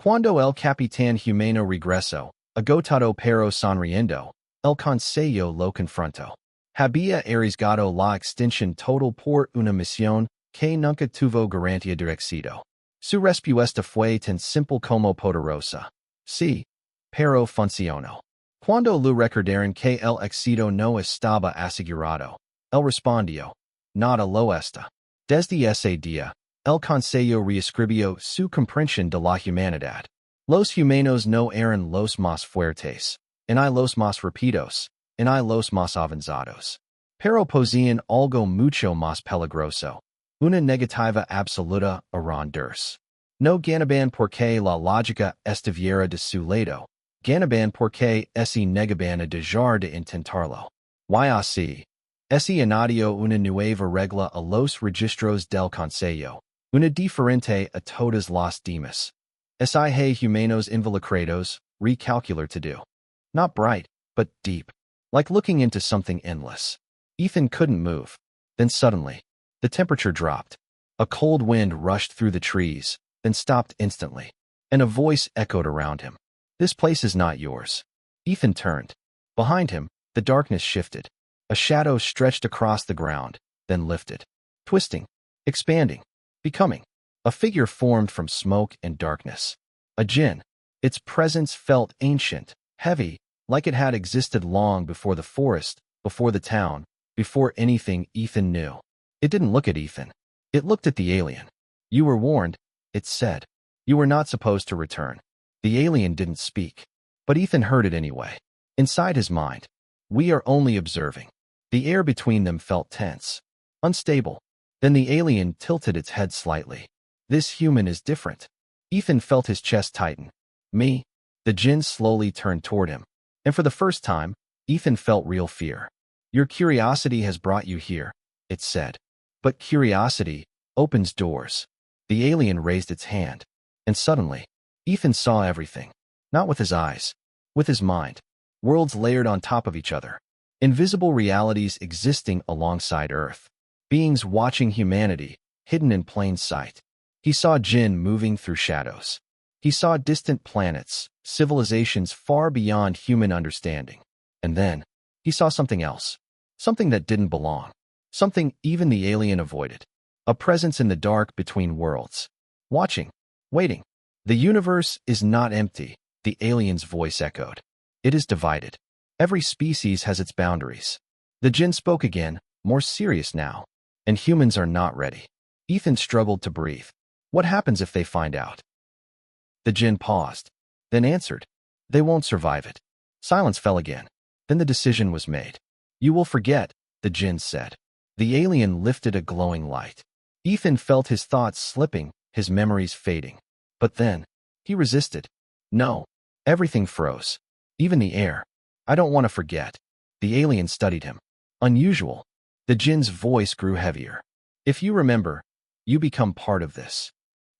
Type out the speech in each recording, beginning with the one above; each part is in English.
Cuando el capitán Humano regresó, agotado pero sonriendo, el consejo lo confrontó. Había arriesgado la extinción total por una misión que nunca tuvo garantía de éxito. Su respuesta fue tan simple como poderosa. Sí, pero funcionó. Cuando lo recordaron que el éxito no estaba asegurado, él respondió, nada lo está. Desde ese día, el consejo reescribió su comprensión de la humanidad. Los humanos no eran los más fuertes, ni los más rápidos, ni los más avanzados. Pero poseían algo mucho más peligroso, una negativa absoluta a ronders. No ganaban porque la lógica estuviera de su lado, ganaban porque ese negaban a dejar de intentarlo. Y así, ese añadió una nueva regla a los registros del consejo, una diferente a todas las demás. Hay humanos involucrados, recalcular to do. Not bright, but deep. Like looking into something endless. Ethan couldn't move. Then suddenly, the temperature dropped. A cold wind rushed through the trees, then stopped instantly. And a voice echoed around him. This place is not yours. Ethan turned. Behind him, the darkness shifted. A shadow stretched across the ground, then lifted. Twisting, expanding, becoming. A figure formed from smoke and darkness. A Jinn. Its presence felt ancient, heavy, like it had existed long before the forest, before the town, before anything Ethan knew. It didn't look at Ethan. It looked at the alien. You were warned, it said. You were not supposed to return. The alien didn't speak. But Ethan heard it anyway. Inside his mind. We are only observing. The air between them felt tense. Unstable. Then the alien tilted its head slightly. This human is different. Ethan felt his chest tighten. Me? The Jinn slowly turned toward him. And for the first time, Ethan felt real fear. Your curiosity has brought you here, it said. But curiosity opens doors. The alien raised its hand. And suddenly, Ethan saw everything. Not with his eyes. With his mind. Worlds layered on top of each other. Invisible realities existing alongside Earth. Beings watching humanity, hidden in plain sight. He saw Jinn moving through shadows. He saw distant planets, civilizations far beyond human understanding. And then, he saw something else. Something that didn't belong. Something even the alien avoided. A presence in the dark between worlds. Watching. Waiting. The universe is not empty, the alien's voice echoed. It is divided. Every species has its boundaries. The Jinn spoke again, more serious now. And humans are not ready. Ethan struggled to breathe. What happens if they find out? The Jinn paused, then answered. They won't survive it. Silence fell again. Then the decision was made. You will forget, the Jinn said. The alien lifted a glowing light. Ethan felt his thoughts slipping, his memories fading. But then, he resisted. No. Everything froze. Even the air. I don't want to forget. The alien studied him. Unusual. The Jinn's voice grew heavier. If you remember, you become part of this.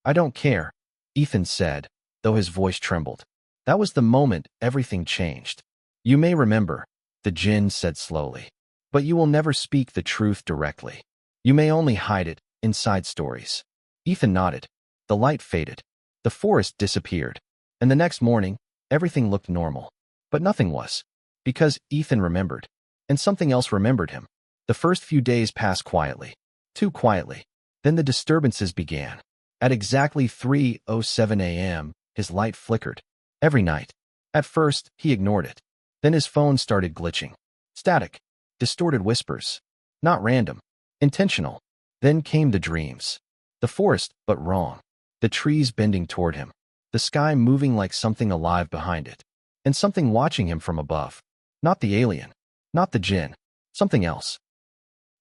I don't care, Ethan said, though his voice trembled. That was the moment everything changed. You may remember, the Jinn said slowly. But you will never speak the truth directly. You may only hide it, inside stories. Ethan nodded. The light faded. The forest disappeared. And the next morning, everything looked normal. But nothing was. Because Ethan remembered. And something else remembered him. The first few days passed quietly. Too quietly. Then the disturbances began. At exactly 3:07 a.m., his light flickered. Every night. At first, he ignored it. Then his phone started glitching. Static. Distorted whispers. Not random. Intentional. Then came the dreams. The forest, but wrong. The trees bending toward him. The sky moving like something alive behind it. And something watching him from above. Not the alien. Not the Jinn. Something else.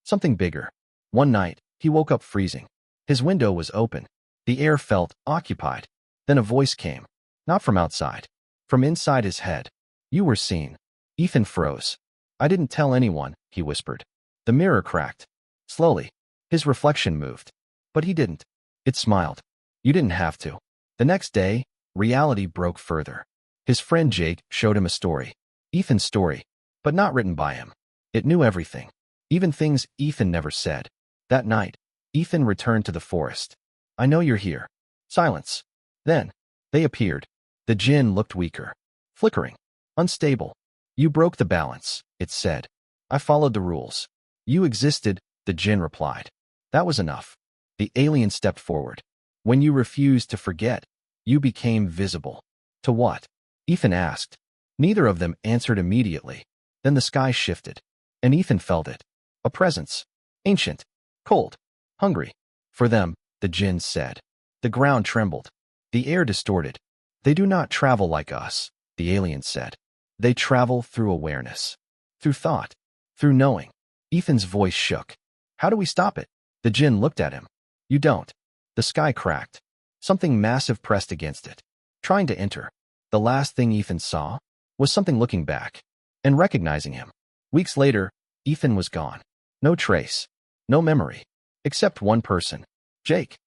Something bigger. One night, he woke up freezing. His window was open. The air felt occupied. Then a voice came. Not from outside. From inside his head. You were seen. Ethan froze. I didn't tell anyone, he whispered. The mirror cracked. Slowly. His reflection moved. But he didn't. It smiled. You didn't have to. The next day, reality broke further. His friend Jake showed him a story. Ethan's story. But not written by him. It knew everything. Even things Ethan never said. That night, Ethan returned to the forest. I know you're here. Silence. Then, They appeared. The Jinn looked weaker, flickering, unstable. You broke the balance, it said. I followed the rules. You existed, the Jinn replied. That was enough. The alien stepped forward. When you refused to forget, you became visible. To what? Ethan asked. Neither of them answered immediately. Then the sky shifted, and Ethan felt it. A presence. Ancient. Cold. Hungry. For them, the Jinn said. The ground trembled. The air distorted. They do not travel like us, the alien said. They travel through awareness. Through thought. Through knowing. Ethan's voice shook. How do we stop it? The Jinn looked at him. You don't. The sky cracked. Something massive pressed against it, trying to enter. The last thing Ethan saw was something looking back and recognizing him. Weeks later, Ethan was gone. No trace. No memory. Except one person. Jake.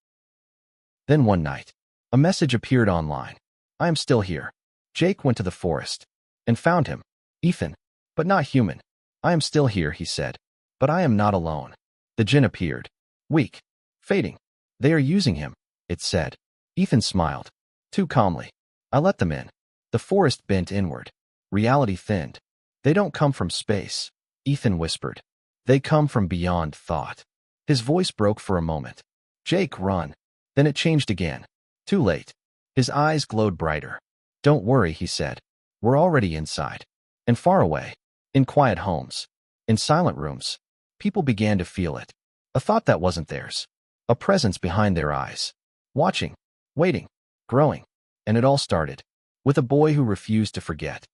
Then one night, a message appeared online. I am still here. Jake went to the forest and found him. Ethan, but not human. I am still here, he said. But I am not alone. The Jinn appeared. Weak. Fading. They are using him, it said. Ethan smiled. Too calmly. I let them in. The forest bent inward. Reality thinned. They don't come from space, Ethan whispered. They come from beyond thought. His voice broke for a moment. Jake, run. Then it changed again. Too late. His eyes glowed brighter. Don't worry, he said. We're already inside. And far away. In quiet homes. In silent rooms. People began to feel it. A thought that wasn't theirs. A presence behind their eyes. Watching. Waiting. Growing. And it all started with a boy who refused to forget.